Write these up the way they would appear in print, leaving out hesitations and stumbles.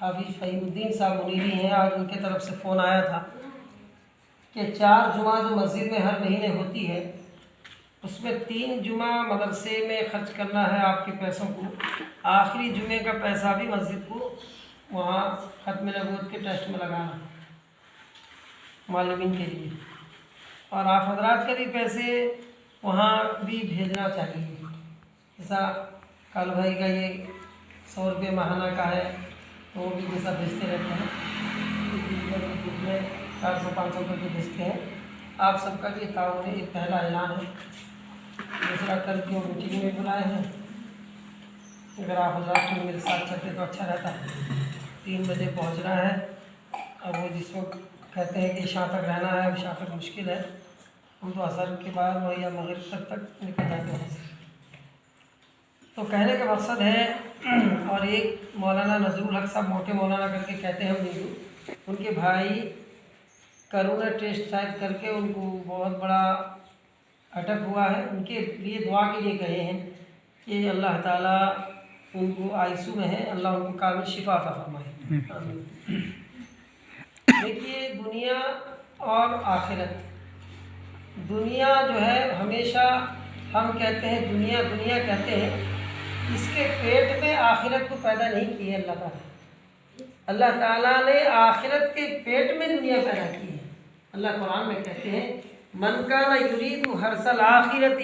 حافظ فہیم الدین صاحب منیری ہیں، آج ان کی طرف سے فون آیا تھا کہ 4 جمعہ جو مسجد میں ہر مہینے ہوتی ہے اس میں 3 جمعہ مدرسے میں خرچ کرنا ہے آپ کے پیسوں کو، آخری جمعے کا پیسہ بھی مسجد کو وہاں ختم نبوت کے ٹیسٹ میں لگانا معلمین کے لیے، اور آپ حضرات کے بھی پیسے وہاں بھی بھیجنا چاہیے۔ جیسا کال بھائی کا یہ 100 روپے ماہانہ کا ہے تو وہ بھی جیسا بھیجتے رہتے ہیں، میں 400-500 روپے بھیجتے ہیں۔ آپ سب کا بھی تعاون ہے، یہ پہلا اعلان ہے۔ دوسرا کل کی میٹنگ میں بلائے ہیں، اگر آپ حضرات کو میرے ساتھ چلتے تو اچھا رہتا ہے۔ 3 بجے پہنچنا ہے، اب وہ جس وقت کہتے ہیں کہ عشاء تک رہنا ہے، عشاء تک مشکل ہے، ہم تو عصر کے بعد وہ یا مغرب تک نکل جاتے ہیں۔ تو کہنے کا مقصد ہے، اور ایک مولانا نظر الحق صاحب موٹے مولانا کر کے کہتے ہیں اردو، ان کے بھائی کرونا ٹیسٹ شاید کر کے ان کو بہت بڑا اٹیک ہوا ہے، ان کے لیے دعا کے لیے کہے ہیں کہ اللہ تعالیٰ ان کو آئیسو میں ہے، اللہ ان کو کامل شفا عطا فرمائے۔ آمین۔ دیکھیے، دنیا اور آخرت، دنیا جو ہے ہمیشہ ہم کہتے ہیں دنیا دنیا کہتے ہیں، اس کے پیٹ میں آخرت کو پیدا نہیں کی ہے اللہ تعالیٰ۔ اللہ تعالیٰ نے آخرت کے پیٹ میں دنیا پیدا کی ہے۔ اللہ قرآن میں کہتے ہیں من کان یرید حرث الآخرۃ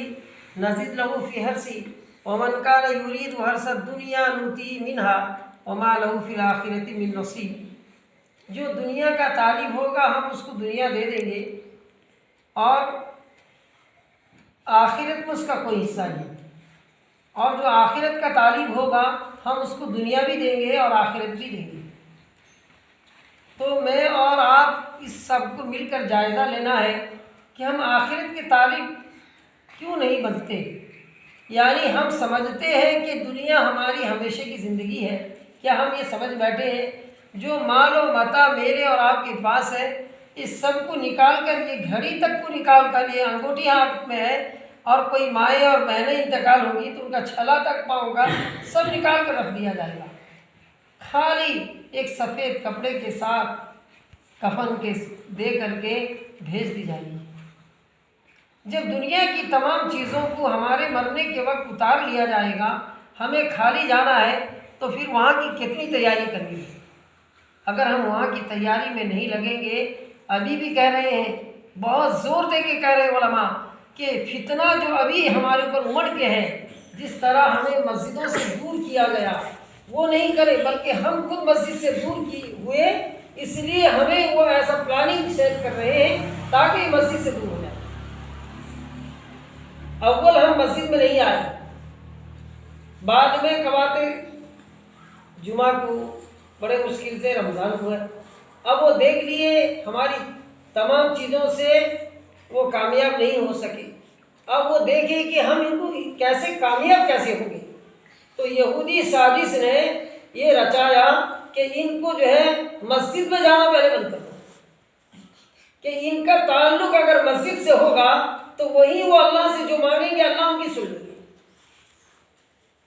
نزد لہ فی حرثہ ومن کان یرید حرث الدنیا نؤتیہ منہا وما لہ فی الآخرۃ من نصیب۔ جو دنیا کا طالب ہوگا ہم اس کو دنیا دے دیں گے اور آخرت میں اس کا کوئی حصہ نہیں، اور جو آخرت کا طالب ہوگا ہم اس کو دنیا بھی دیں گے اور آخرت بھی دیں گے۔ تو میں اور آپ اس سب کو مل کر جائزہ لینا ہے کہ ہم آخرت کے طالب کیوں نہیں بنتے۔ یعنی ہم سمجھتے ہیں کہ دنیا ہماری ہمیشہ کی زندگی ہے، کیا ہم یہ سمجھ بیٹھے ہیں جو مال و متاع میرے اور آپ کے پاس ہے اس سب کو نکال کر، یہ گھڑی تک کو نکال کر، یہ انگوٹھی ہاتھ میں ہے اور کوئی مائیں اور بہنیں انتقال ہوں گی تو ان کا چھلا تک پاؤں گا سب نکال کر رکھ دیا جائے گا، خالی ایک سفید کپڑے کے ساتھ کفن کے دے کر کے بھیج دی جائے گی۔ جب دنیا کی تمام چیزوں کو ہمارے مرنے کے وقت اتار لیا جائے گا، ہمیں خالی جانا ہے، تو پھر وہاں کی کتنی تیاری کرنی ہے۔ اگر ہم وہاں کی تیاری میں نہیں لگیں گے، ابھی بھی کہہ رہے ہیں، بہت زور دے کے کہہ رہے ہیں علماء کہ فتنہ جو ابھی ہمارے اوپر امڑ کے ہے، جس طرح ہمیں مسجدوں سے دور کیا گیا وہ نہیں کرے، بلکہ ہم خود مسجد سے دور ہوئے، اس لیے ہمیں وہ ایسا پلاننگ سیٹ کر رہے ہیں تاکہ مسجد سے دور ہو جائے۔ اول ہم مسجد میں نہیں آئے، بعد میں کواتے جمعہ کو بڑے مشکل سے رمضان ہوا، اب وہ دیکھ لیے ہماری تمام چیزوں سے وہ کامیاب نہیں ہو سکے، اب وہ دیکھیں کہ ہم ان کو کیسے کامیاب کیسے ہوں گے۔ تو یہودی سازش نے یہ رچایا کہ ان کو جو ہے مسجد میں جانا پہلے بند کر دو، کہ ان کا تعلق اگر مسجد سے ہوگا تو وہی وہ اللہ سے جو مانگیں گے اللہ ان کی سن لیں گے۔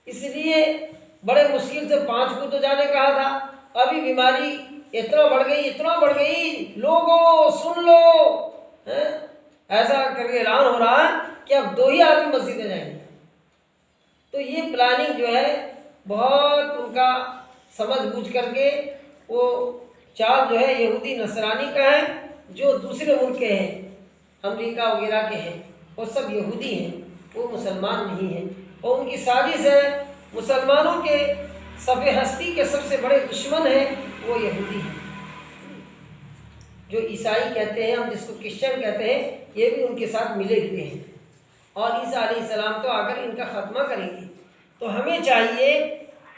اس لیے بڑے مشکل سے 5 کو تو جانے کہا تھا، ابھی بیماری اتنا بڑھ گئی، لوگوں سن لو، ایسا کر کے اعلان ہو رہا ہے کہ اب 2 ہی آدمی مسجد میں جائیں گے۔ تو یہ پلاننگ جو ہے بہت ان کا سمجھ بوجھ کر کے، وہ چال جو ہے یہودی نصرانی کا ہے، جو دوسرے ملک کے ہیں، امریکہ وغیرہ کے ہیں، وہ سب یہودی ہیں، وہ مسلمان نہیں ہیں، اور ان کی سازش ہے مسلمانوں کے صف ہستی کے سب سے بڑے دشمن ہیں وہ یہودی ہیں۔ جو عیسائی کہتے ہیں، ہم جس کو کرسچن کہتے ہیں، یہ بھی ان کے ساتھ ملے ہوئے ہیں، اور عیسیٰ علیہ السلام تو اگر ان کا خاتمہ کریں گے تو ہمیں چاہیے،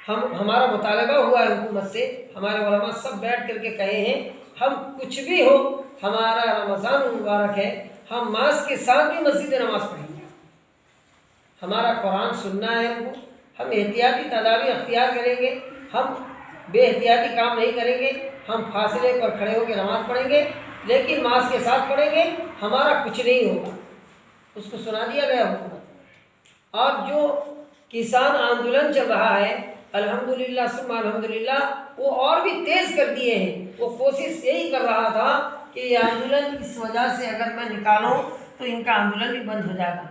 ہمارا مطالبہ ہوا ہے حکومت سے، ہمارے علماء سب بیٹھ کر کے کہے ہیں ہم کچھ بھی ہو، ہمارا رمضان مبارک ہے، ہم ماسک کے ساتھ بھی مسجد میں نماز پڑھیں گے، ہمارا قرآن سننا ہے، ہم احتیاطی تدابیر اختیار کریں گے، ہم بے احتیاطی کام نہیں کریں گے، ہم فاصلے پر کھڑے ہو کے نماز پڑھیں گے، لیکن ماسک کے ساتھ پڑھیں گے، ہمارا کچھ نہیں ہوگا۔ اس کو سنا دیا گیا حکومت۔ اور جو کسان آندولن چل رہا ہے الحمدللہ ثم الحمدللہ وہ اور بھی تیز کر دیے ہیں۔ وہ کوشش یہی کر رہا تھا کہ یہ آندولن اس وجہ سے اگر میں نکالوں تو ان کا آندولن بھی بند ہو جائے گا۔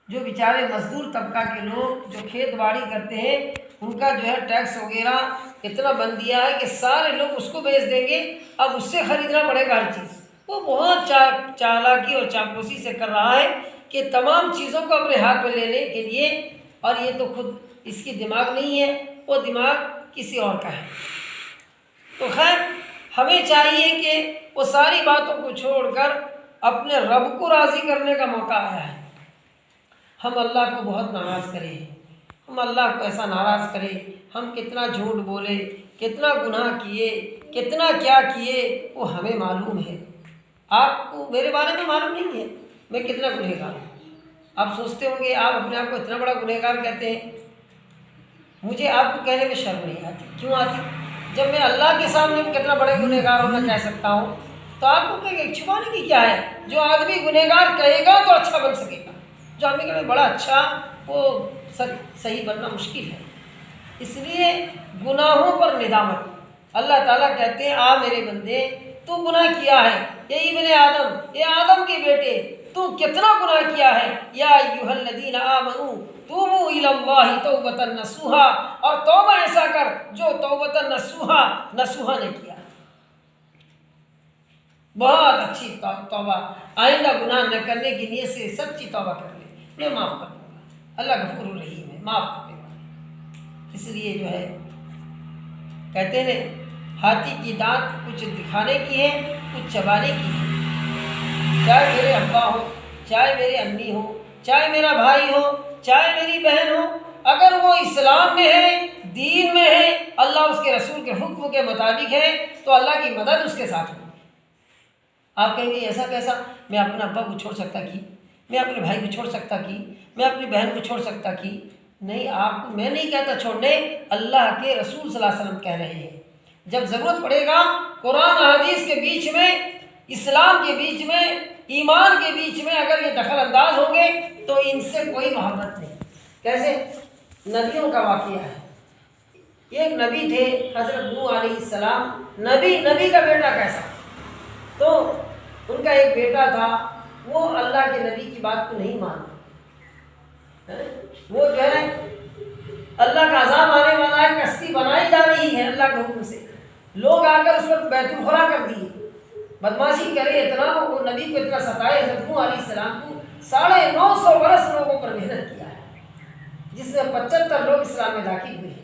جو بیچارے مزدور طبقہ کے لوگ جو کھیت باڑی کرتے ہیں ان کا جو ہے ٹیکس وغیرہ اتنا بند دیا ہے کہ سارے لوگ اس کو بیچ دیں گے، اب اس سے خریدنا پڑے گا ہر چیز۔ وہ بہت چالاکی اور چاپلوسی سے کر رہا ہے کہ تمام چیزوں کو اپنے ہاتھ میں لینے کے لیے، اور یہ تو خود اس کی دماغ نہیں ہے، وہ دماغ کسی اور کا ہے۔ تو خیر ہمیں چاہیے کہ وہ ساری باتوں کو چھوڑ کر اپنے رب کو راضی کرنے کا موقع آیا ہے۔ ہم اللہ کو بہت ناراض کریں، ہم اللہ کو ایسا ناراض کریں، ہم کتنا جھوٹ بولے، کتنا گناہ کیے، کتنا کیا کیے، وہ ہمیں معلوم ہے۔ آپ کو میرے بارے میں معلوم نہیں ہے میں کتنا گنہگار ہوں۔ آپ سوچتے ہوں گے آپ اپنے آپ کو اتنا بڑا گنہگار کہتے ہیں، مجھے آپ کو کہنے میں شرم نہیں آتی۔ کیوں آتی؟ جب میں اللہ کے سامنے کتنا بڑے گنہگار ہوں میں کہہ سکتا ہوں، تو آپ کو کہیں گے چھپانے کی کیا ہے؟ جو آدمی گنہگار کہے گا تو اچھا بن سکے گا، جو آدمی کہے بڑا اچھا وہ صحیح بننا مشکل ہے۔ اس لیے گناہوں پر ندامت۔ اللہ تعالیٰ کہتے ہیں آ میرے بندے تو گناہ کیا ہے، یہ ابن آدم، یہ آدم کے بیٹے، تو کتنا گناہ کیا ہے۔ یا ایھا الذین آمنوا توبوا الی اللہ توبۃ نصوحا، اور توبہ ایسا کر جو توبۃ نصوحا نے کیا، بہت اچھی توبہ، آئندہ گناہ نہ کرنے کی نیت سے سچی توبہ کر لے، میں معاف کر دوں گا۔ اللہ غفور الرحیم ہے، معاف کر دے گا۔ اس لیے جو ہے کہتے ہیں ہاتھی کی دانت کچھ دکھانے کی ہے کچھ چبانے کی ہے۔ چاہے میرے ابا ہو، چاہے میرے امی ہو، چاہے میرا بھائی ہو، چاہے میری بہن ہو، اگر وہ اسلام میں ہے، دین میں ہے، اللہ اس کے رسول کے حکم کے مطابق ہے، تو اللہ کی مدد اس کے ساتھ ہوگی۔ آپ کہیں گے ایسا کیسا؟ میں اپنے ابا کو چھوڑ سکتا کی، میں اپنے بھائی کو چھوڑ سکتا کی، میں اپنی بہن کو چھوڑ سکتا کی؟ نہیں، آپ کو میں نہیں کہتا چھوڑنے، اللہ کے رسول صلی اللہ علیہ وسلم کہہ رہے ہیں جب ضرورت پڑے گا قرآن حدیث کے بیچ میں، اسلام کے بیچ میں، ایمان کے بیچ میں اگر یہ دخل انداز ہوں گے تو ان سے کوئی محبت نہیں۔ کیسے؟ نبیوں کا واقعہ ہے۔ ایک نبی تھے حضرت نوح علیہ السلام، نبی کا بیٹا کیسا؟ تو ان کا ایک بیٹا تھا، وہ اللہ کے نبی کی بات کو نہیں مانا، وہ جو ہے اللہ کا عذاب آنے والا ہے، کشتی بنائی جا رہی ہے اللہ کے حکم سے، لوگ آ کر اس وقت بیت الخلا کر دیے، بدماشی کرے اتنا، وہ نبی کو اتنا ستائے، حضرت نوح علیہ السلام کو 950 برس لوگوں پر محنت کیا ہے، جس میں 75 لوگ اسلام میں داخل ہوئے ہیں۔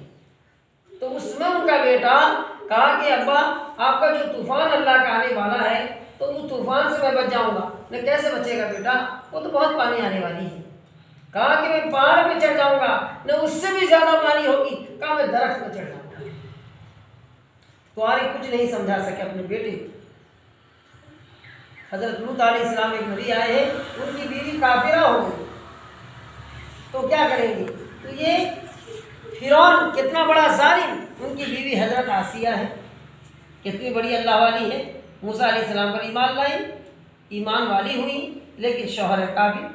تو اس میں ان کا بیٹا کہا کہ ابا آپ کا جو طوفان اللہ کا آنے والا ہے تو اس طوفان سے میں بچ جاؤں گا۔ میں کیسے بچے گا بیٹا، وہ تو بہت پانی آنے والی ہے۔ کہا کہ میں پہاڑ پہ چڑھ جاؤں گا، نہ اس سے بھی زیادہ پانی ہوگی، کہا میں درخت پہ چڑھ جاؤں گا۔ تو آگے کچھ نہیں سمجھا سکے اپنے بیٹے کو۔ حضرت لوط علیہ السلام ایک نبی آئے ہیں، ان کی بیوی کافرہ ہو گئی، تو کیا کریں گے؟ تو یہ فرعون کتنا بڑا ظالم، ان کی بیوی حضرت آسیہ ہے، کتنی بڑی اللہ والی ہے، موسیٰ علیہ السلام پر ایمان لائی، ایمان والی ہوئی، لیکن شوہر کافر،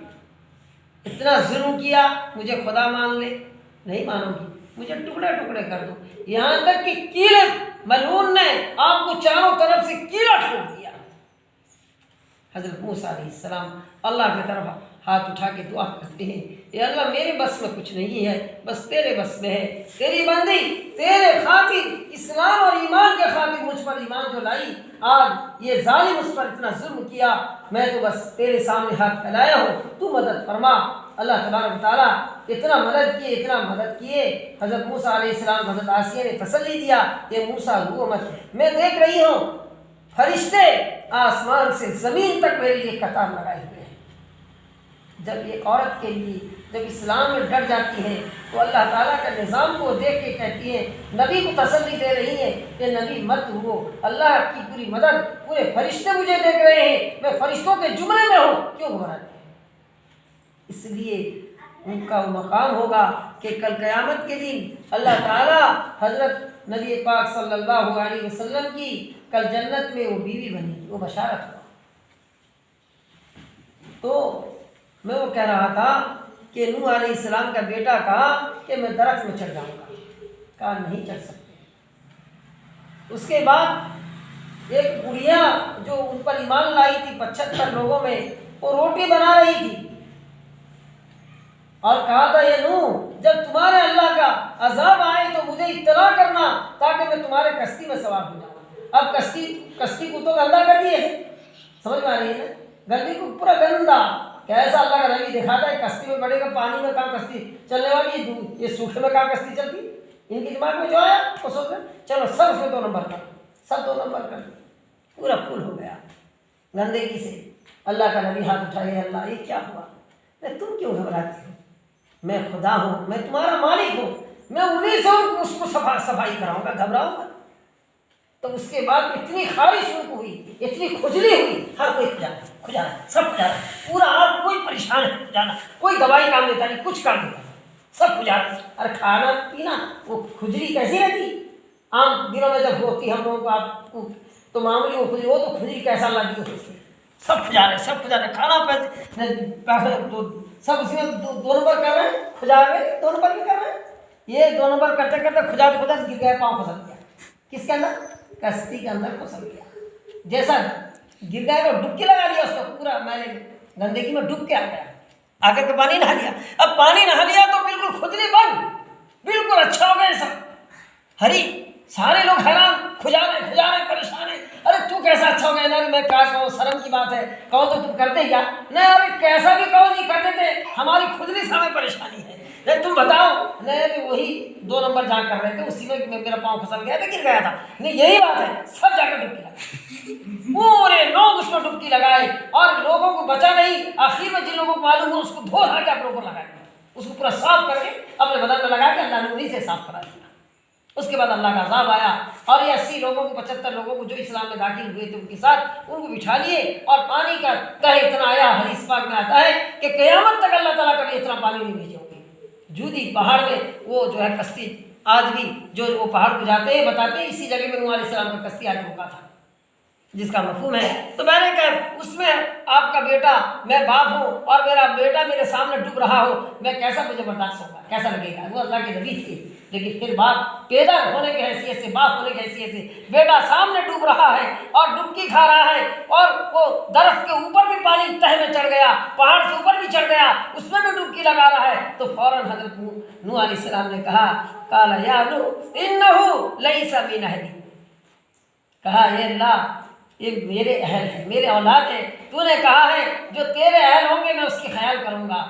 اتنا ظلم کیا، مجھے خدا مان لے، نہیں مانو گی، مجھے ٹکڑے ٹکڑے کر دو، یہاں تک کہ کیلے ملعون نے آپ کو چاروں طرف سے کیلا ٹھوک دیا۔ حضرت موسیٰ علیہ السلام اللہ کی طرف ہاتھ اٹھا کے دعا کرتے ہیں، اے اللہ میرے بس میں کچھ نہیں ہے، بس تیرے بس میں ہے، تیری بندی تیرے خاطر اسلام اور ایمان کے خاطر مجھ پر ایمان جو لائی، آج یہ ظالم اس پر اتنا ظلم کیا، میں تو بس تیرے سامنے ہاتھ پھیلایا ہوں، تو مدد فرما۔ اللہ تبارک و تعالیٰ اتنا مدد کیے، حضرت موسیٰ علیہ السلام حضرت آسیہ نے تسلی دیا کہ موسیٰ رو مت، میں دیکھ رہی ہوں فرشتے آسمان سے زمین تک میرے لیے قطار لگائے ہوئے ہیں۔ جب ایک عورت کے لیے جب اسلام میں ڈر جاتی ہے تو اللہ تعالیٰ کا نظام کو دیکھ کے کہتی ہے، نبی کو تسلی دے رہی ہے کہ نبی مت ہو، اللہ کی پوری مدد، پورے فرشتے مجھے دیکھ رہے ہیں، میں فرشتوں کے جملے میں ہوں، کیوں گھبراتے ہیں؟ اس لیے ان کا وہ مقام ہوگا کہ کل قیامت کے دن اللہ تعالیٰ حضرت نبی پاک صلی اللہ علیہ وسلم کی کل جنت میں وہ بیوی بنے گی، وہ بشارت ہوا۔ تو میں وہ کہہ رہا تھا کہ نوح علیہ السلام کا بیٹا کہا کہ میں درخت میں چڑھ جاؤں گا، کہا نہیں چڑھ سکتے۔ اس کے بعد ایک بڑھیا جو ان پر ایمان لائی تھی 75 لوگوں میں، وہ روٹی بنا رہی تھی اور کہا تھا یہ نوح جب تمہارے اللہ کا عذاب آئے تو مجھے اطلاع کرنا تاکہ میں تمہارے کشتی میں سوار ہو جاؤں۔ اب کشتی کو تو گندا کر دیے، سمجھ میں آ رہی ہے نا، گندی کو پورا گندا، کیسا اللہ کا نبی دکھاتا ہے کشتی میں بڑھے گا، پانی میں کہاں کشتی چلنے والی ہے، یہ سوکھے میں کہاں کشتی چلتی، ان کی دماغ میں جو آیا وہ سوچ رہے چلو سب اس میں 2 نمبر کر، سب 2 نمبر کر، پورا پھول ہو گیا گندگی سے۔ اللہ کا نبی ہاتھ اٹھائے، اللہ یہ کیا ہوا، تم کیوں گھبراتی ہو، میں خدا ہوں، میں تمہارا مالک ہوں، میں انہیں سے اس کو صفائی کراؤں گا، گھبراؤں گا۔ تو اس کے بعد اتنی خارش ہوئی، اتنی کھجلی ہوئی، ہر کوئی کھجانا سب کھجانا، پورا آپ کوئی پریشان ہے، کھجانا، کوئی دوائی کام دیتا نہیں، کچھ کام دیتا نہیں، سب کھجانا۔ اور کھانا پینا وہ کھجلی کیسی رہتی، عام دنوں میں جب ہوتی ہم لوگوں کو آپ کو تو معمولی وہ کھجلی، وہ تو کھجلی کیسا لگی ہوتی ہے، سب کھجا رہے، سب کھجا رہے، کھانا پیسے سب اسی میں 2 نمبر کر رہے ہیں، کھجا رہے 2 نمبر بھی کر رہے ہیں، یہ 2 نمبر کرتے کرتے کھجاتے کھجاتے گر گئے، پاؤں پھسل گیا، کس کے اندر، کشتی کے اندر پھسل گیا، جیسا گر گیا تو ڈبکی لگا دیا اس کو، پورا میں نے گندگی میں ڈوب کے آ گیا، آ کر کے پانی نہا لیا، اب پانی نہا لیا تو بالکل کھجلی بند، بالکل اچھا ہو گیا سب، ہری، سارے لوگ حیران، کھجا رہے پریشان ہیں، ارے تو کیسا اچھا ہو گیا، نہیں میں کیا کہوں، شرم کی بات ہے، کہو تو تم کرتے کیا، نہیں ارے کیسا بھی کہو نہیں کرتے تھے، ہماری کھجلی سے ہمیں پریشانی ہے، نہیں تم بتاؤ، نہیں وہی 2 نمبر جہاں کر رہے تھے اسی میں میرا پاؤں پھسل گیا تھا، گر گیا تھا، نہیں یہی بات ہے، سب جا کر ڈبکی لگائے، پورے لوگ اس میں ڈبکی لگائے اور لوگوں کو بچا نہیں، آخر میں جن لوگوں کو معلوم ہو اس کو دھو دھا کے اپنے اوپر لگا دیا، اس کو پورا صاف کر کے اپنے بدن میں لگا کے اللہ نے انہیں سے صاف کرا دیا۔ اس کے بعد اللہ کا عذاب آیا اور یہ 80 لوگوں کو 75 لوگوں کو جو اسلام میں داخل ہوئے تھے ان کے ساتھ ان کو بٹھا لیے اور پانی کا تہ اتنا آیا، حدیث پاک میں آتا ہے کہ قیامت تک اللہ تعالیٰ کبھی اتنا پانی نہیں بھیجے ہوں گے۔ جودی پہاڑ میں وہ جو ہے کشتی آج بھی جو وہ پہاڑ کو جاتے ہیں بتاتے ہیں اسی جگہ میں نوح علیہ السلام کا کشتی آج رکا تھا، جس کا مفہوم ہے، تو میں نے کہا اس میں آپ کا بیٹا، میں باپ ہوں اور میرا بیٹا میرے سامنے ڈوب رہا ہو، میں کیسا مجھے برداشت ہوگا، کیسا لگے گا، وہ اللہ کے نبی تھے، لیکن پھر باپ پیدا ہونے کی حیثیت سے، باپ ہونے کی حیثیت سے بیٹا سامنے ڈوب رہا ہے اور ڈبکی کھا رہا ہے اور وہ درخت کے اوپر بھی پانی تہ میں چڑھ گیا، پہاڑ سے اوپر بھی چڑھ گیا، اس میں بھی ڈبکی لگا رہا ہے، تو فوراً حضرت نوح علیہ السلام نے کہا قال یا نوح انہ لیس من اہلی، کہا اے اللہ یہ میرے اہل ہے، میرے اولاد ہے، تو نے کہا ہے جو تیرے اہل ہوں گے میں اس کی خیال کروں گا۔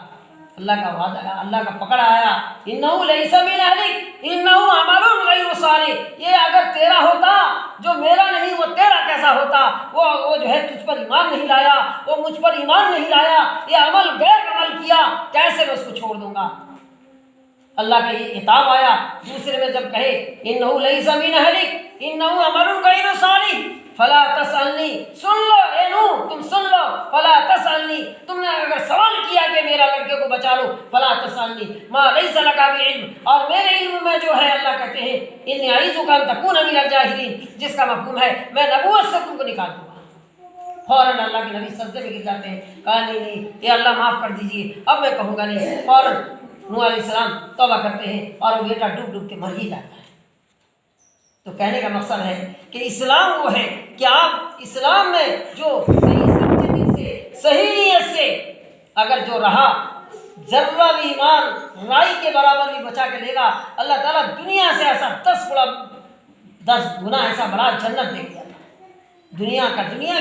اللہ کا وعدہ، اللہ کا پکڑ آیا، انہو لیس من اہلک انہو عمل غیر صالح، یہ اگر تیرا ہوتا جو میرا نہیں وہ تیرا کیسا ہوتا، وہ جو ہے تجھ پر ایمان نہیں لایا، وہ مجھ پر ایمان نہیں لایا، یہ عمل غیر عمل کیا، کیسے میں اس کو چھوڑ دوں گا۔ اللہ کا یہ عتاب آیا، دوسرے میں جب کہے انہو لیس من اہلک انہو عمل غیر صالح فلا تسألنی، سن لو اے نوح تم سن لو، فلا تسألنی، تم نے اگر سوال کیا کہ میرا لڑکے کو بچا لو، فلا تسألنی ما لیس لک بعلم، اور میرے علم میں جو ہے اللہ کہتے ہیں انی اعیذک ان تکون من الجاہلین، جس کا مفہوم ہے میں نبوت سے تم کو نکال دوں گا۔ فوراً اللہ کے نبی سجدے میں گر جاتے ہیں، کہا نہیں یہ اللہ معاف کر دیجیے، اب میں کہوں گا نہیں، فوراً نوح علیہ السلام توبہ کرتے ہیں اور وہ بیٹا ڈوب ڈوب کے مر ہی جاتا ہے۔ تو کہنے کا مقصد ہے کہ اسلام وہ ہے کہ آپ اسلام میں جو صحیح سمجھے دل سے، صحیح نیت سے اگر جو رہا، ذرہ بھی ایمان رائی کے برابر بھی بچا کے لے گا، اللہ تعالیٰ دنیا سے ایسا 10 گنا ایسا بڑا جنت دے گیا، دنیا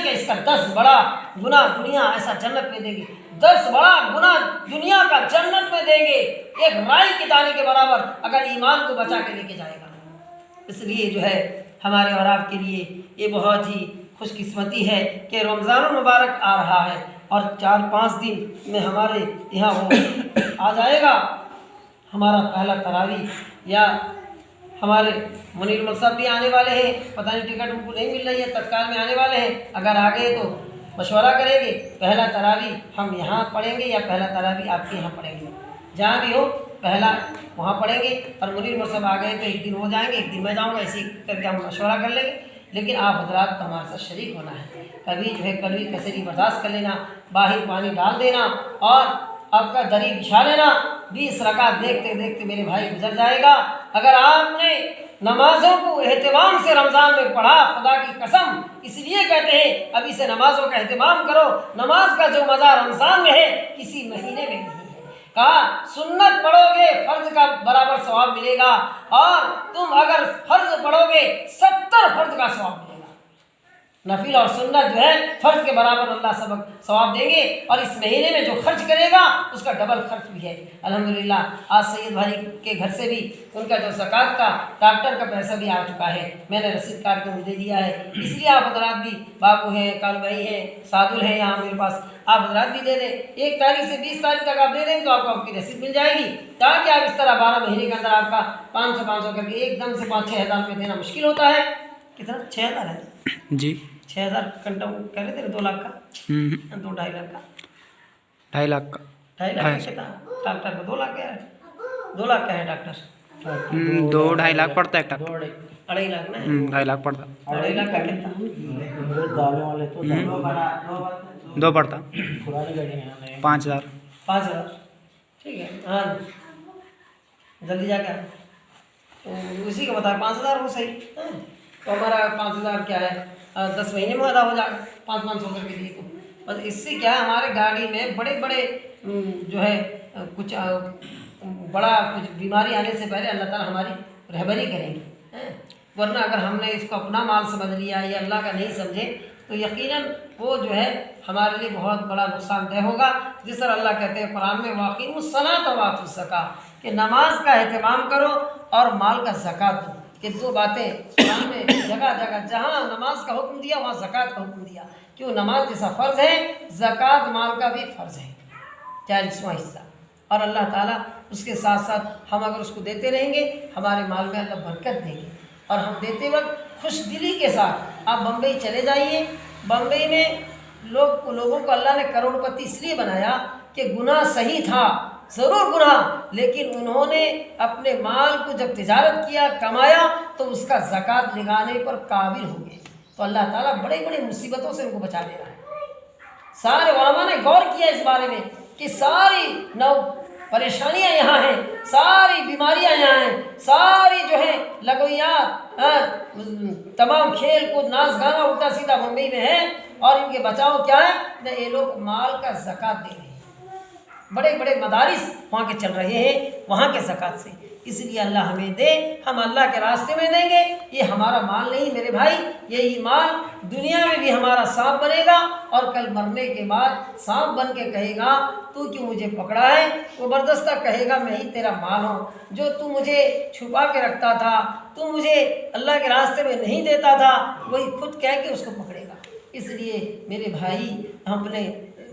کے اس کا 10 بڑا گنا دنیا ایسا جنت میں دے گی، 10 بڑا گنا دنیا کا جنت میں دیں گے، ایک رائی کے دانے کے برابر اگر ایمان کو بچا کے لے کے جائے گا۔ اس لیے جو ہے ہمارے اور آپ کے لیے یہ بہت ہی خوش قسمتی ہے کہ رمضان المبارک آ رہا ہے اور 4-5 دن میں ہمارے یہاں وہ آ جائے گا ہمارا پہلا تراویح، یا ہمارے منیر مصعب بھی آنے والے ہیں، پتہ نہیں ٹکٹ ان کو نہیں مل رہی ہے، تتکال میں آنے والے ہیں، اگر آ گئے تو مشورہ کریں گے پہلا تراویح ہم یہاں پڑھیں گے یا پہلا تراویح آپ کے یہاں پڑھیں گے، جہاں بھی ہو پہلا وہاں پڑھیں گے، اور منیر مصعب آ گئے تو ایک دن وہ جائیں گے ایک دن میں جاؤں گا، ایسے کر کے ہم مشورہ کر لیں گے، لیکن آپ حضرات کو ہمارے ساتھ شریک ہونا ہے، کبھی جو ہے کڑوی کسری برداشت کر لینا، باہر پانی ڈال دینا اور آپ کا دری بچھا لینا، 20 رکعت دیکھتے دیکھتے میرے بھائی گزر جائے گا۔ اگر آپ نے نمازوں کو اہتمام سے رمضان میں پڑھا، خدا کی قسم اس لیے کہتے ہیں ابھی سے نمازوں کا اہتمام کرو، نماز کا جو مزہ رمضان میں ہے کسی مہینے میں نہیں ہے۔ کہا سنت پڑھو گے فرض کا برابر ثواب ملے گا، اور تم اگر فرض پڑھو گے 70 فرض کا ثواب ملے گا۔ نفل اور سنت جو ہے فرض کے برابر اللہ سبق ثواب دیں گے، اور اس مہینے میں جو خرچ کرے گا اس کا ڈبل خرچ بھی ہے۔ الحمدللہ آج سید بھائی کے گھر سے بھی ان کا جو زکوٰۃ کا ڈاکٹر کا پیسہ بھی آ چکا ہے، میں نے رسید کاٹ کے مجھے دیا ہے۔ اس لیے آپ حضرات بھی، بابو ہیں، کال بھائی ہیں، سادل ہیں یہاں میرے پاس، آپ حضرات بھی دے دیں۔ 1 تاریخ سے 20 تاریخ تک آپ دے دیں تو آپ کو آپ کی رسید مل جائے گی، تاکہ آپ اس طرح 12 مہینے کے اندر آپ کا 500 کر کے ایک دم سے 5-6 ہزار روپے دینا مشکل ہوتا ہے۔ کتنا 6 ہزار ہے جی، 6,000 کنٹا کہہ رہے تھے 2 لاکھ کا، 2-2.5 لاکھ کا، 2.5 لاکھ کا، 2.5 لاکھ کا ڈاکٹر کو 2 لاکھ کا ہے، 2 لاکھ کا ہے ڈاکٹر، 2-2.5 لاکھ پڑتا ہے ایک ڈاکٹر، 2.5 لاکھ نا، 2.5 لاکھ پڑتا، 2.5 لاکھ کا کتنا 2 پڑتا، 5,000، 5,000 ٹھیک ہے۔ ہاں جلدی جا کے اسی کا بتایا 5,000 ہو صحیح، تو ہمارا 5,000 کیا ہے 10 مہینے میں ادا ہو جائے گا 500 کر کے دیے تو بس۔ اس سے کیا ہے ہمارے گاڑی میں بڑے بڑے جو ہے کچھ بڑا کچھ بیماری آنے سے پہلے اللہ تعالیٰ ہماری رہبری کریں گے، ورنہ اگر ہم نے اس کو اپنا مال سمجھ لیا یا اللہ کا نہیں سمجھے تو یقیناً وہ جو ہے ہمارے لیے بہت بڑا نقصان دہ ہوگا۔ جس طرح اللہ کہتے ہیں قرآن میں واقعی الصلاۃ وآتوا الزکاۃ، کہ نماز کا اہتمام کرو اور مال کا زکوٰۃ دو۔ یہ 2 باتیں قرآن میں جگہ جگہ جہاں نماز کا حکم دیا وہاں زکوٰۃ کا حکم دیا، کیوں نماز جیسا فرض ہے زکوٰۃ مال کا بھی فرض ہے 40واں حصہ، اور اللہ تعالیٰ اس کے ساتھ ساتھ ہم اگر اس کو دیتے رہیں گے ہمارے مال میں اللہ برکت دیں گے، اور ہم دیتے وقت خوش دلی کے ساتھ۔ آپ بمبئی چلے جائیے، بمبئی میں لوگوں کو اللہ نے کروڑ پتی اس لیے بنایا کہ گناہ صحیح تھا، ضرور گناہ، لیکن انہوں نے اپنے مال کو جب تجارت کیا، کمایا، تو اس کا زکوٰۃ لگانے پر قابل ہو گئے، تو اللہ تعالیٰ بڑی بڑی مصیبتوں سے ان کو بچا دے رہا ہے۔ سارے علماء نے غور کیا اس بارے میں کہ ساری پریشانیاں یہاں ہیں، ساری بیماریاں یہاں ہیں، ساری جو ہے لغویات، تمام کھیل کود ناچ گانا الٹا سیدھا بمبئی میں ہے، اور ان کے بچاؤ کیا ہے نہ یہ لوگ مال کا زکوٰۃ دے رہے ہیں، بڑے بڑے مدارس وہاں کے چل رہے ہیں وہاں کے زکوٰۃ سے۔ اس لیے اللہ ہمیں دے، ہم اللہ کے راستے میں دیں گے، یہ ہمارا مال نہیں میرے بھائی، یہی مال دنیا میں بھی ہمارا سانپ بنے گا، اور کل مرنے کے بعد سانپ بن کے کہے گا تو کیوں مجھے پکڑا ہے، وہ بردستہ کہے گا میں ہی تیرا مال ہوں، جو تو مجھے چھپا کے رکھتا تھا، تو مجھے اللہ کے راستے میں نہیں دیتا تھا، وہی خود کہہ کے اس کو پکڑے گا۔ اس لیے میرے بھائی اپنے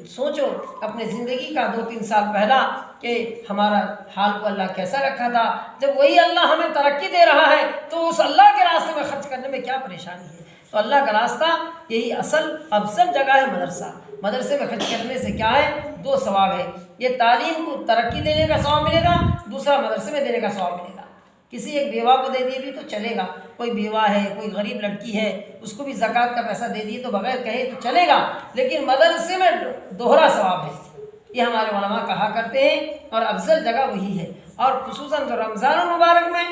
سوچو اپنے زندگی کا 2-3 سال پہلا کہ ہمارا حال کو اللہ کیسا رکھا تھا، جب وہی اللہ ہمیں ترقی دے رہا ہے تو اس اللہ کے راستے میں خرچ کرنے میں کیا پریشانی ہے۔ تو اللہ کا راستہ یہی افضل جگہ ہے مدرسہ، مدرسے میں خرچ کرنے سے کیا ہے 2 ثواب ہے، یہ تعلیم کو ترقی دینے کا ثواب ملے گا، دوسرا مدرسے میں دینے کا ثواب ملے گا۔ کسی ایک بیوہ کو دے دیے بھی تو چلے گا، کوئی بیوہ ہے، کوئی غریب لڑکی ہے، اس کو بھی زکوٰۃ کا پیسہ دے دیے تو بغیر کہے تو چلے گا، لیکن مدرسے میں دوہرا ثواب ہے، یہ ہمارے علماء کہا کرتے ہیں، اور افضل جگہ وہی ہے۔ اور خصوصاً جو رمضان المبارک میں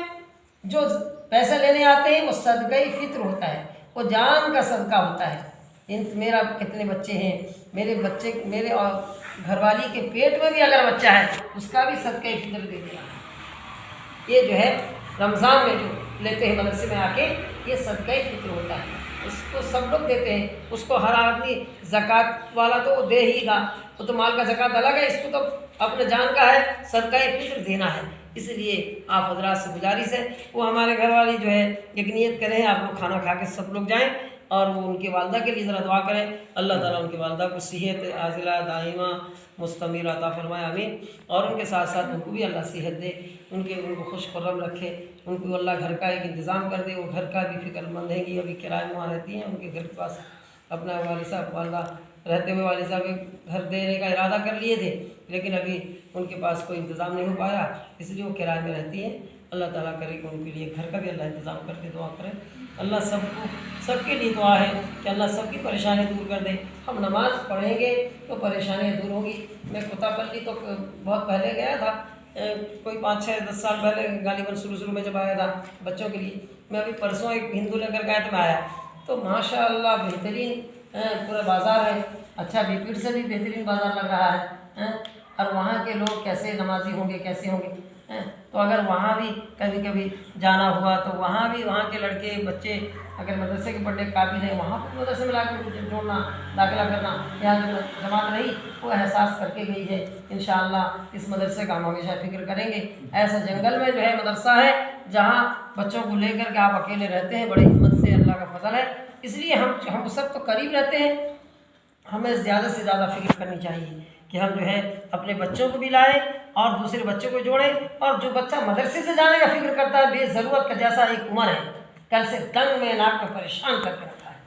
جو پیسے لینے آتے ہیں وہ صدقہ فطر ہوتا ہے، وہ جان کا صدقہ ہوتا ہے۔ میرا کتنے بچے ہیں، میرے اور گھر والی کے پیٹ میں بھی اگر بچہ ہے اس کا بھی صدقہ فطر دے دینا، یہ جو ہے رمضان میں جو لیتے ہیں مدرسے میں آ کے یہ صدقہ فطر ہوتا ہے، اس کو سب لوگ دیتے ہیں، اس کو ہر آدمی زکوٰۃ والا تو وہ دے ہی گا، وہ تو مال کا زکوٰۃ الگ ہے، اس کو تو اپنے جان کا ہے، صدقہ فطر دینا ہے۔ اس لیے آپ حضرات سے گزارش ہے وہ ہمارے گھر والی جو ہے ایک نیت کریں، آپ لوگ کھانا کھا کے سب لوگ جائیں، اور وہ ان کی والدہ کے لیے ذرا دعا کریں، اللہ تعالیٰ ان کی والدہ کو صحت عاجلہ دائمہ مستمر عطا فرمائے، آمین۔ اور ان کے ساتھ ساتھ ان کو بھی اللہ صحت دے، ان کو خوش خرم رکھے، ان کو اللہ گھر کا ایک انتظام کر دے، وہ گھر کا بھی فکر مند ہے کہ ابھی کرائے میں وہاں رہتی ہیں، ان کے گھر کے پاس اپنا والد صاحب والدہ رہتے ہوئے والد صاحب ایک گھر دینے کا ارادہ کر لیے تھے، لیکن ابھی ان کے پاس کوئی انتظام نہیں ہو پایا، اس لیے وہ کرائے میں رہتی ہیں۔ اللہ تعالیٰ کرے کہ ان کے لیے گھر کا بھی اللہ انتظام کر کے دعا کرے. اللہ سب کے لیے دعا ہے کہ اللہ سب کی پریشانی دور کر دے. ہم نماز پڑھیں گے تو پریشانیاں دور ہوگی. میں کوتاپلی تو بہت پہلے گیا تھا، کوئی 5-6-10 سال پہلے غالباً شروع میں جب آیا تھا بچوں کے لیے. میں ابھی پرسوں ایک ہندو لے کر گیا تو میں آیا تو ماشاء اللہ بہترین پورا بازار ہے. اچھا بیپیڑ سے بھی بہترین بازار لگ رہا ہے. اور وہاں کے لوگ کیسے نمازی ہوں گے، کیسے ہوں گے. تو اگر وہاں بھی کبھی کبھی جانا ہوا تو وہاں بھی وہاں کے لڑکے بچے اگر مدرسے کے پڑھنے قابل ہیں وہاں پر مدرسے میں لا کر جوڑنا، داخلہ کرنا. یہاں جو جماعت رہی وہ احساس کر کے گئی ہے. انشاءاللہ اس مدرسے کا ہم ہمیشہ فکر کریں گے. ایسا جنگل میں جو ہے مدرسہ ہے جہاں بچوں کو لے کر کے آپ اکیلے رہتے ہیں، بڑے ہمت سے، اللہ کا فضل ہے. اس لیے ہم سب تو قریب رہتے ہیں. ہمیں زیادہ سے زیادہ فکر کرنی چاہیے کہ ہم جو ہے اپنے بچوں کو بھی لائیں اور دوسرے بچوں کو جوڑیں. اور جو بچہ مدرسے سے جانے کا فکر کرتا ہے بے ضرورت کا، جیسا ایک عمر ہے کل سے تنگ میں ناک میں پریشان کر کے رکھا ہے،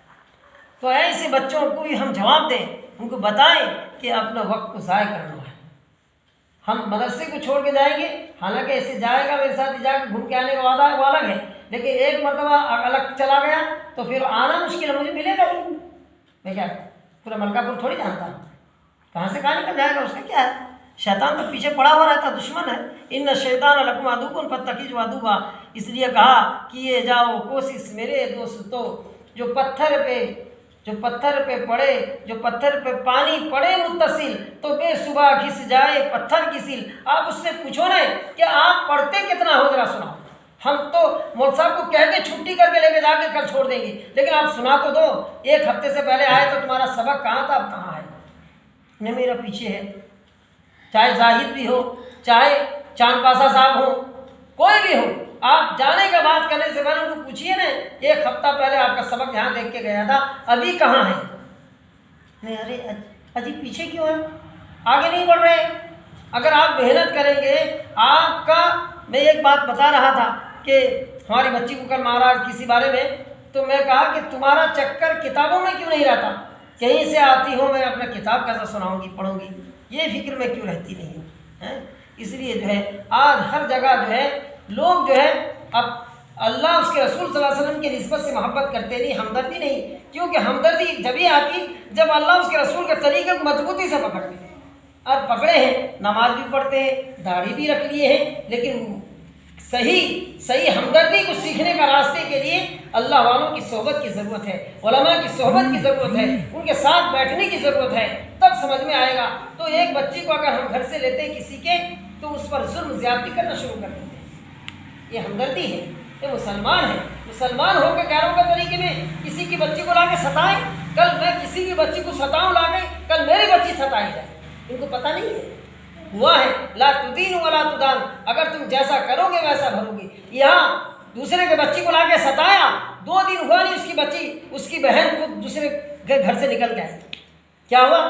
تو ایسے بچوں کو بھی ہم جواب دیں، ان کو بتائیں کہ اپنا وقت کو ضائع کرنا ہے. ہم مدرسے کو چھوڑ کے جائیں گے، حالانکہ ایسے جائے گا میرے ساتھ جا کے گھوم کے آنے کا وعدہ وہ الگ ہے، لیکن ایک مرتبہ الگ چلا گیا تو پھر آنا مشکل ہے، مجھے ملے گا ہی. میں کیا پورا ملکہ پور تھوڑی جانتا ہوں، کہاں سے کہاں نکل جائے گا، اس کا کیا ہے. شیطان تو پیچھے پڑا ہوا رہتا، دشمن ہے. ان الشیطان لکم عدو فاتخذوہ عدوا. اس لیے کہا کیے جاؤ کوشش میرے دوستو، جو پتھر پہ پڑے، جو پتھر پہ پانی پڑے متصل تو بے صبح گھس جائے پتھر کی سل. آپ اس سے پوچھو نا کہ آپ پڑھتے کتنا ہو، ذرا سناؤ. ہم تو مول صاحب کو کہہ کے چھٹی کر کے لے کے جا کے کل چھوڑ دیں گے، لیکن آپ سنا تو دو. ایک ہفتے سے پہلے آئے تو تمہارا سبق کہاں تھا، اب کہاں ہے. نہ میرا پیچھے ہے، چاہے زاہد بھی ہو، چاہے چاند پاسا صاحب ہو، کوئی بھی ہو. آپ جانے کا بات کرنے سے پہلے ان کو پوچھیے نا ایک ہفتہ پہلے آپ کا سبق یہاں دیکھ کے گیا تھا، ابھی کہاں ہے. نہیں ارے اجی پیچھے کیوں ہے، آگے نہیں بڑھ رہے. اگر آپ محنت کریں گے آپ کا. میں ایک بات بتا رہا تھا کہ ہماری بچی کو کل مارا کسی بارے میں، تو میں کہا کہ تمہارا چکر کتابوں میں کیوں نہیں رہتا، کہیں سے آتی ہوں میں اپنا کتاب کیسا سناؤں گی، پڑھوں گی، یہ فکر میں کیوں رہتی نہیں ہوں. اس لیے جو ہے آج ہر جگہ جو ہے لوگ جو ہے اب اللہ اس کے رسول صلی اللہ علیہ وسلم کی نسبت سے محبت کرتے نہیں، ہمدردی نہیں. کیونکہ ہمدردی جبھی آتی جب اللہ اس کے رسول کے طریقے کو مضبوطی سے پکڑتے ہیں. اور پکڑے ہیں، نماز بھی پڑھتے ہیں، داڑھی بھی رکھ لیے ہیں، لیکن صحیح ہمدردی کو سیکھنے کا راستے کے لیے اللہ والوں کی صحبت کی ضرورت ہے، علماء کی صحبت کی ضرورت ہے، ان کے ساتھ بیٹھنے کی ضرورت ہے، تب سمجھ میں آئے گا. تو ایک بچی کو اگر ہم گھر سے لیتے ہیں کسی کے تو اس پر ظلم زیادتی کرنا شروع کر دیتے ہیں. یہ ہمدردی ہے، یہ مسلمان ہے. مسلمان ہو کے غیروں کے طریقے میں کسی کی بچی کو لا کے ستائیں. کل میں کسی کی بچی کو ستاؤں لا کے، کل میری بچی ستائی جائے. ان کو پتہ نہیں ہے، ہوا ہے لا تدین ولا تدان. اگر تم جیسا کرو گے ویسا بھرو گے. یہاں دوسرے کے بچی کو لا کے ستایا، 2 دن ہوا نہیں اس کی بچی، اس کی بہن خود دوسرے کے گھر سے نکل کے آئی. کیا ہوا،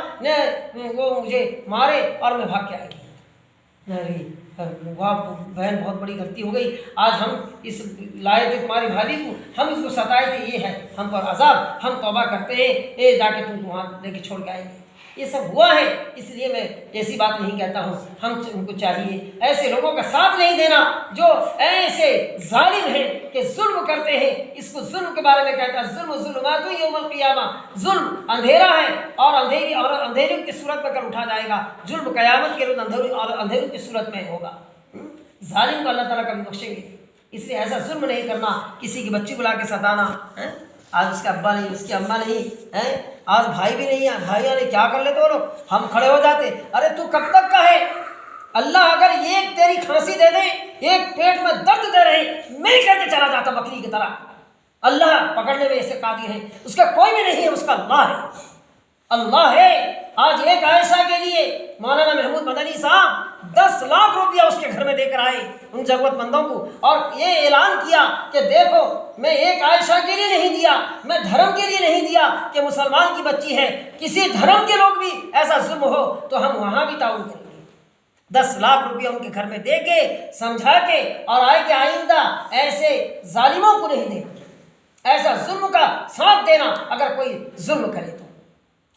وہ مجھے مارے اور میں بھاگ کے آ گئی. ارے واہ بہن بہت بڑی غلطی ہو گئی، آج ہم اس لائے تھے تمہاری بھابھی کو، ہم اس کو ستائے تھے، یہ ہے ہم پر عذاب، ہم توبہ کرتے ہیں، اے جا کے تم کو وہاں لے کے چھوڑ کے آئیں گے. یہ سب ہوا ہے. اس لیے میں ایسی بات نہیں کہتا ہوں. ہم ان کو چاہیے ایسے لوگوں کا ساتھ نہیں دینا جو ایسے ظالم ہیں کہ ظلم کرتے ہیں. اس کو ظلم کے بارے میں کہتا ہے ظلم ظلمات یوم القیامہ. ظلم اندھیرا ہے اور اندھیروں کی صورت میں کر اٹھا جائے گا. ظلم قیامت کے روز اندھیروں کی صورت میں ہوگا. ظالم کو اللہ تعالیٰ کبھی بخشیں گے. اس لیے ایسا ظلم نہیں کرنا، کسی کی بچی کو لا کے ستانا. آج اس کا ابا نہیں، اس کی اماں نہیں، آج بھائی بھی نہیں ہے، بھائیوں نے کیا کر لیتے وہ لوگ، ہم کھڑے ہو جاتے. ارے تو کب تک کا ہے، اللہ اگر ایک تیری کھانسی دے دے، ایک پیٹ میں درد دے رہے، میں کر کے چلا جاتا بکری کی طرح. اللہ پکڑنے میں ایسے قادر ہے، اس کا کوئی بھی نہیں ہے، اس کا اللہ ہے. اللہ ہے. آج ایک عائشہ کے لیے مولانا محمود مدنی صاحب 10 لاکھ روپیہ اس کے گھر میں دے کر آئے ان ضرورت مندوں کو، اور یہ اعلان کیا کہ دیکھو میں ایک عائشہ کے لیے نہیں دیا، میں دھرم کے لیے نہیں دیا کہ مسلمان کی بچی ہے، کسی دھرم کے لوگ بھی ایسا ظلم ہو تو ہم وہاں بھی تعاون کریں گے. 10 لاکھ روپیہ ان کے گھر میں دے کے سمجھا کے اور آئے کہ آئندہ ایسے ظالموں کو نہیں دیں، ایسا ظلم کا ساتھ دینا اگر کوئی ظلم کرے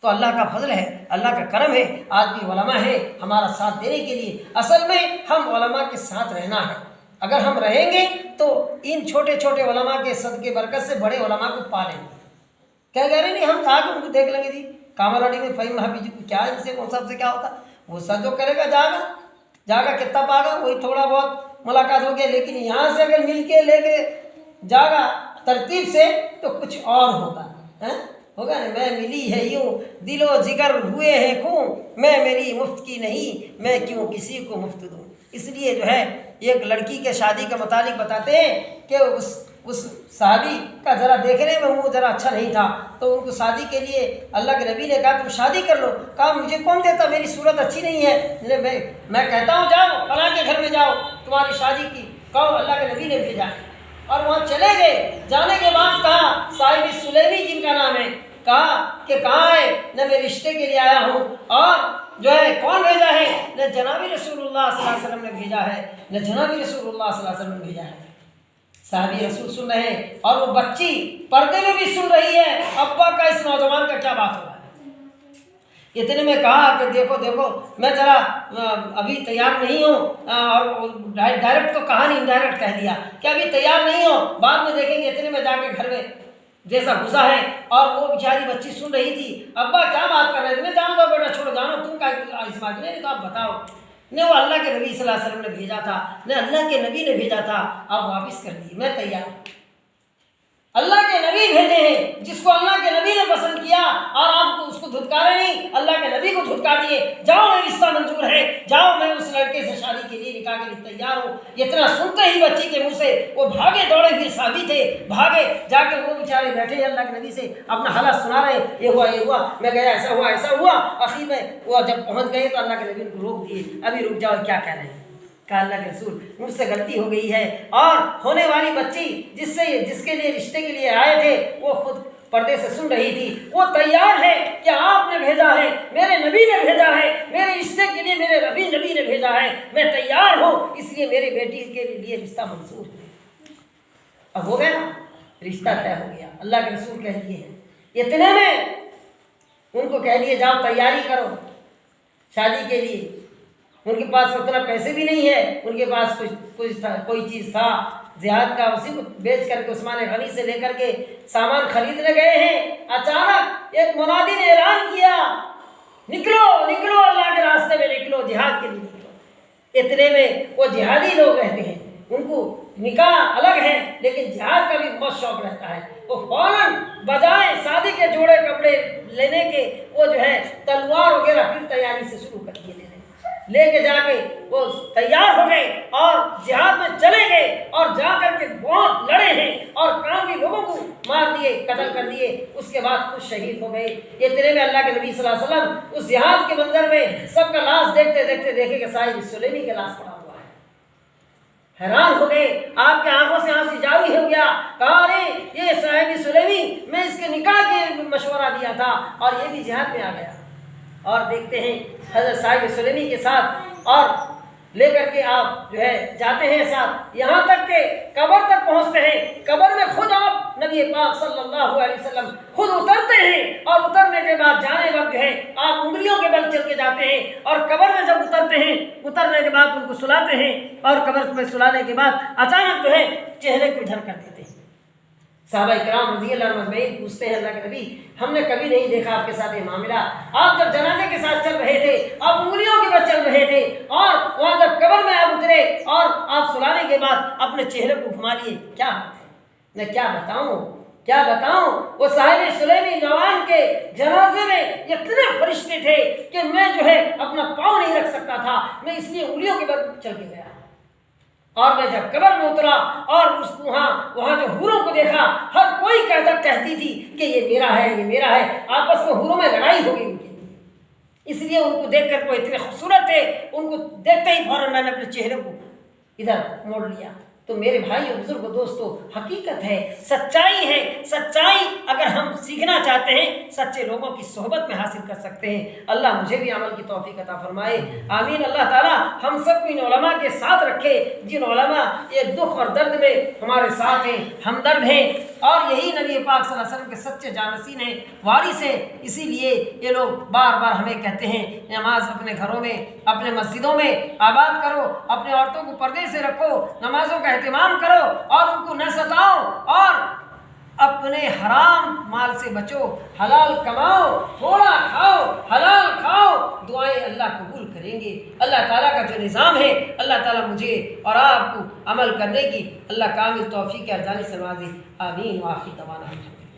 تو اللہ کا فضل ہے، اللہ کا کرم ہے. آج بھی علماء ہے ہمارا ساتھ دینے کے لیے. اصل میں ہم علماء کے ساتھ رہنا ہے. اگر ہم رہیں گے تو ان چھوٹے چھوٹے علماء کے صدقے برکت سے بڑے علماء کو پالیں گے. کیا کہہ رہے نہیں ہم جا کے ان کو دیکھ لیں گے جی کامراڈی میں فہیم حافظ جی کو کیا ان سے وہ سب سے کیا ہوتا, وہ سب جو کرے گا جا گا کتنا پاگا, وہی تھوڑا بہت ملاقات ہو گیا, لیکن یہاں سے اگر مل کے لے کے جاگا ترتیب سے تو کچھ اور ہوگا ہوگا نا. میں ملی ہے یوں دل و جگر ہوئے ہیں خوں, میں میری مفت کی نہیں میں کیوں کسی کو مفت دوں. اس لیے جو ہے ایک لڑکی کے شادی کا متعلق بتاتے ہیں کہ اس صحابی کا ذرا دیکھنے میں وہ ذرا اچھا نہیں تھا, تو ان کو شادی کے لیے اللہ کے نبی نے کہا تم شادی کر لو. کہا مجھے کون دیتا, میری صورت اچھی نہیں ہے, میں کہتا ہوں جاؤ فلاں کے گھر میں جاؤ تمہاری شادی کی, کہو اللہ کے نبی نے بھیجا. اور وہاں چلے گئے. جانے کے بعد کہا صاحب سلیمی جن کا نام ہے, کہا کہ کہاں ہے, نہ میں رشتے کے لیے آیا ہوں, اور جو ہے کون بھیجا ہے, نہ جناب رسول اللہ صلی اللہ علیہ وسلم نے بھیجا ہے, نہ جناب رسول اللہ صلی اللہ علیہ وسلم نے بھیجا ہے. صحابی رسول سن رہے ہیں اور وہ بچی پردے میں بھی سن رہی ہے ابا کا اس نوجوان کا کیا بات ہو رہا ہے. اتنے میں کہا کہ دیکھو میں ذرا ابھی تیار نہیں ہوں, اور ڈائریکٹ تو کہا نہیں انڈائریکٹ کہہ دیا کہ ابھی تیار نہیں ہو, بعد میں دیکھیں گے. اتنے میں جا کے گھر میں جیسا گھسا ہے اور وہ بیچاری بچی سن رہی تھی, ابا کیا بات کر رہے تھے, جانا دو بیٹا چھوڑو جانو, تم کا اس بات میں تو آپ بتاؤ. نہ وہ اللہ کے نبی صلی اللہ علیہ وسلم نے بھیجا تھا, نہ اللہ کے نبی نے بھیجا تھا, آپ واپس کر دیے, میں تیار ہوں. اللہ کے نبی بھیجے ہیں جس کو اللہ کے نبی نے پسند کیا, اور آپ کو اس کو دھتکارے نہیں, اللہ کے نبی کو دھتکار دیے. جاؤ میں رشتہ منظور ہے, جاؤ میں اس لڑکے سے شادی کے لیے نکاح کے لیے تیار ہوں. اتنا سنتے ہی بچی کے منہ سے وہ بھاگے دوڑے ہوئے صحابی تھے, بھاگے جا کے وہ بیچارے بیٹھے اللہ کے نبی سے اپنا حالات سنا رہے, یہ ہوا میں گیا, ایسا ہوا. آخر میں وہ جب پہنچ گئے تو اللہ کے نبی کو روک دیے, ابھی رک جاؤ, کیا کہہ رہے ہیں. کہا اللہ کے رسول مجھ سے غلطی ہو گئی ہے, اور ہونے والی بچی جس کے لیے رشتے کے لیے آئے تھے وہ خود پردے سے سن رہی تھی, وہ تیار ہے کہ آپ نے بھیجا ہے, میرے نبی نے بھیجا ہے, میرے رشتے کے لیے میرے نبی نے بھیجا ہے, میں تیار ہوں, اس لیے میری بیٹی کے لیے رشتہ منظور ہے. اب ہو گیا نا, رشتہ طے ہو گیا. اللہ کے رسول کہہ دیے ہیں. اتنے میں ان کو کہہ دیے جاؤ تیاری کرو شادی کے لیے. ان کے پاس اتنا پیسے بھی نہیں ہے, ان کے پاس کوئی چیز تھا جہاد کا, اسی کو بیچ کر کے عثمان غنی سے لے کر کے سامان خریدنے گئے ہیں. اچانک ایک منادی نے اعلان کیا نکلو اللہ کے راستے میں نکلو, جہاد کے لیے نکلو. اتنے میں وہ جہادی لوگ رہتے ہیں, ان کو نکاح الگ ہے لیکن جہاد کا بھی بہت شوق رہتا ہے. وہ فوراً بجائے شادی کے جوڑے کپڑے لینے کے وہ جو ہے تلوار وغیرہ پھر تیاری سے شروع کر دیے, لے کے جا کے وہ تیار ہو گئے اور جہاد میں چلے گئے, اور جا کر کے بہت لڑے ہیں اور کافی لوگوں کو مار دیے, قتل کر دیے. اس کے بعد کچھ شہید ہو گئے. اتنے میں اللہ کے نبی صلی اللہ علیہ وسلم اس جہاد کے منظر میں سب کا لاش دیکھتے دیکھے کہ صاحب سلیمی کا لاش پڑا ہوا ہے. حیران ہو گئے, آپ کے آنکھوں سے آنسو جاری ہو گیا. کہا ارے یہ صاحب سلیمی, میں اس کے نکاح کے مشورہ دیا تھا اور یہ بھی جہاد میں آ گیا. اور دیکھتے ہیں حضرت صاحب سلیمی کے ساتھ اور لے کر کے آپ جو ہے جاتے ہیں ساتھ, یہاں تک کہ قبر تک پہنچتے ہیں. قبر میں خود آپ نبی پاک صلی اللہ علیہ وسلم خود اترتے ہیں, اور اترنے کے بعد جانے وقت جو ہے آپ انگلیوں کے بل چل کے جاتے ہیں, اور قبر میں جب اترتے ہیں اترنے کے بعد ان کو سلاتے ہیں, اور قبر میں سلانے کے بعد اچانک جو ہے چہرے کو ادھر کر دیتے ہیں. صحابہ کرام رضی اللہ عنہ اجمعین پوچھتے ہیں اللہ کے نبی ہم نے کبھی نہیں دیکھا آپ کے ساتھ یہ معاملہ, آپ جب جنازے کے ساتھ چل رہے تھے, آپ انگلیوں کے بل چل رہے تھے, اور وہاں جب قبر میں آپ اترے اور آپ سلانے کے بعد اپنے چہرے کو گھما لیے, کیا بات ہے. میں کیا بتاؤں وہ صاحب سلیمی نوان کے جنازے میں اتنے فرشتے تھے کہ میں جو ہے اپنا پاؤں نہیں رکھ سکتا تھا, میں اس لیے انگلیوں کے بل چل کے گیا. اور میں جب قبر میں اترا اور اس وہاں جو حوروں کو دیکھا, ہر کوئی کہتی تھی کہ یہ میرا ہے. آپس میں حوروں میں لڑائی ہو گئی ان کے لیے, اس لیے ان کو دیکھ کر وہ اتنے خوبصورت تھے, ان کو دیکھتے ہی فوراً میں نے اپنے چہرے کو ادھر موڑ لیا. تو میرے بھائی اور بزرگ دوستو, حقیقت ہے, سچائی ہے. سچائی اگر ہم سیکھنا چاہتے ہیں سچے لوگوں کی صحبت میں حاصل کر سکتے ہیں. اللہ مجھے بھی عمل کی توفیق عطا فرمائے, آمین. اللہ تعالیٰ ہم سب کو ان علماء کے ساتھ رکھے جن علماء یہ دکھ اور درد میں ہمارے ساتھ ہیں, ہمدرد ہیں, اور یہی نبی پاک صلی اللہ علیہ وسلم کے سچے جانشین ہیں، وارث ہیں۔ اسی لیے یہ لوگ بار بار ہمیں کہتے ہیں نماز اپنے گھروں میں، اپنے مسجدوں میں آباد کرو، اپنے عورتوں کو پردے سے رکھو، نمازوں کا اہتمام کرو اور ان کو نہ ستاؤ، اور اپنے حرام مال سے بچو، حلال کماؤ، تھوڑا کھاؤ، حلال کھاؤ، دعائیں اللہ قبول کریں گے۔ اللہ تعالیٰ کا جو نظام ہے، اللہ تعالیٰ مجھے اور آپ کو عمل کرنے کی اللہ کامل توفیق ارزانی سے نوازے، آمین۔ وآخر دعوانا الحمدللہ۔